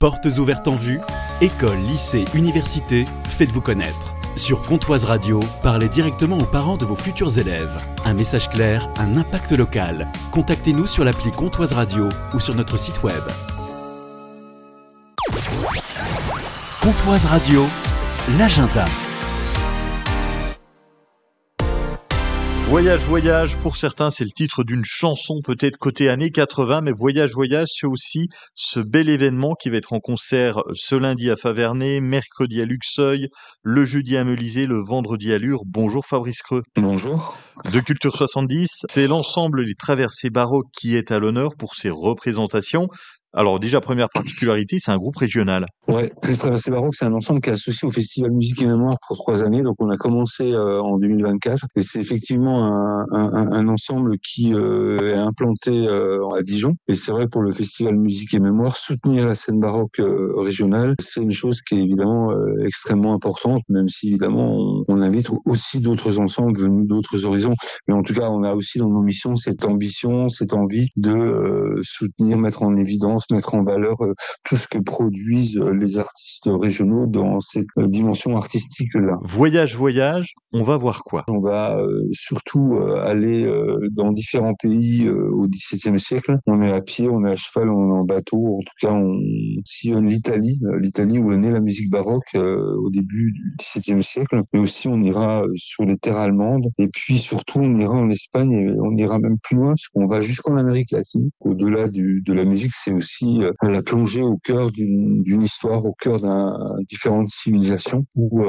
Portes ouvertes en vue, écoles, lycées, universités, faites-vous connaître. Sur Comtoise Radio, parlez directement aux parents de vos futurs élèves. Un message clair, un impact local. Contactez-nous sur l'appli Comtoise Radio ou sur notre site web. Comtoise Radio, l'agenda. Voyage, voyage, pour certains c'est le titre d'une chanson peut-être côté années 80, mais Voyage, voyage c'est aussi ce bel événement qui va être en concert ce lundi à Faverney, mercredi à Luxeuil, le jeudi à Melisée, le vendredi à Lure. Bonjour Fabrice Creux. Bonjour. De Culture 70, c'est l'ensemble Les Traversées Baroques qui est à l'honneur pour ces représentations. Alors déjà, première particularité, c'est un groupe régional. Ouais, Les Traversées Baroques, c'est un ensemble qui est associé au Festival Musique et Mémoire pour 3 années. Donc on a commencé en 2024 et c'est effectivement un ensemble qui est implanté à Dijon. Et c'est vrai, pour le Festival Musique et Mémoire, soutenir la scène baroque régionale, c'est une chose qui est évidemment extrêmement importante, même si évidemment on invite aussi d'autres ensembles venus d'autres horizons. Mais en tout cas, on a aussi dans nos missions cette ambition, cette envie de soutenir, mettre en évidence, mettre en valeur tout ce que produisent les artistes régionaux dans cette dimension artistique-là. Voyage, voyage, on va voir quoi? On va surtout aller dans différents pays au XVIIe siècle. On est à pied, on est à cheval, on est en bateau. En tout cas, on sillonne l'Italie où est née la musique baroque au début du XVIIe siècle. Mais aussi, on ira sur les terres allemandes. Et puis surtout, on ira en Espagne et on ira même plus loin, parce qu'on va jusqu'en Amérique latine. Au-delà de la musique, c'est aussi la plongée au cœur d'une histoire, au cœur différentes civilisations où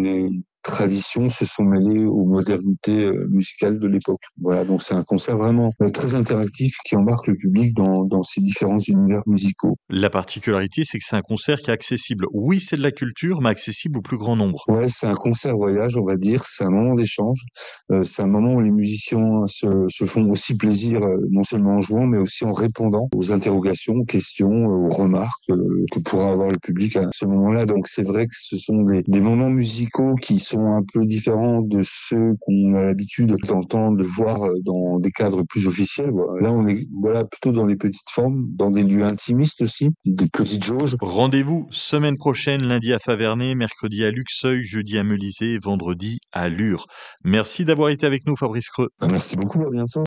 les traditions se sont mêlées aux modernités musicales de l'époque. Voilà, donc c'est un concert vraiment très interactif qui embarque le public dans ces différents univers musicaux. La particularité, c'est que c'est un concert qui est accessible. Oui, c'est de la culture, mais accessible au plus grand nombre. Ouais, c'est un concert voyage, on va dire. C'est un moment d'échange. C'est un moment où les musiciens se font aussi plaisir, non seulement en jouant, mais aussi en répondant aux interrogations, aux questions, aux remarques que pourra avoir le public à ce moment-là. Donc c'est vrai que ce sont des moments musicaux qui sont un peu différents de ceux qu'on a l'habitude d'entendre, de voir dans des cadres plus officiels. Là, on est plutôt dans les petites formes, dans des lieux intimistes aussi, des petites jauges. Rendez-vous semaine prochaine, lundi à Faverney, mercredi à Luxeuil, jeudi à Melisée, vendredi à Lure. Merci d'avoir été avec nous, Fabrice Creux. Merci beaucoup, à bientôt.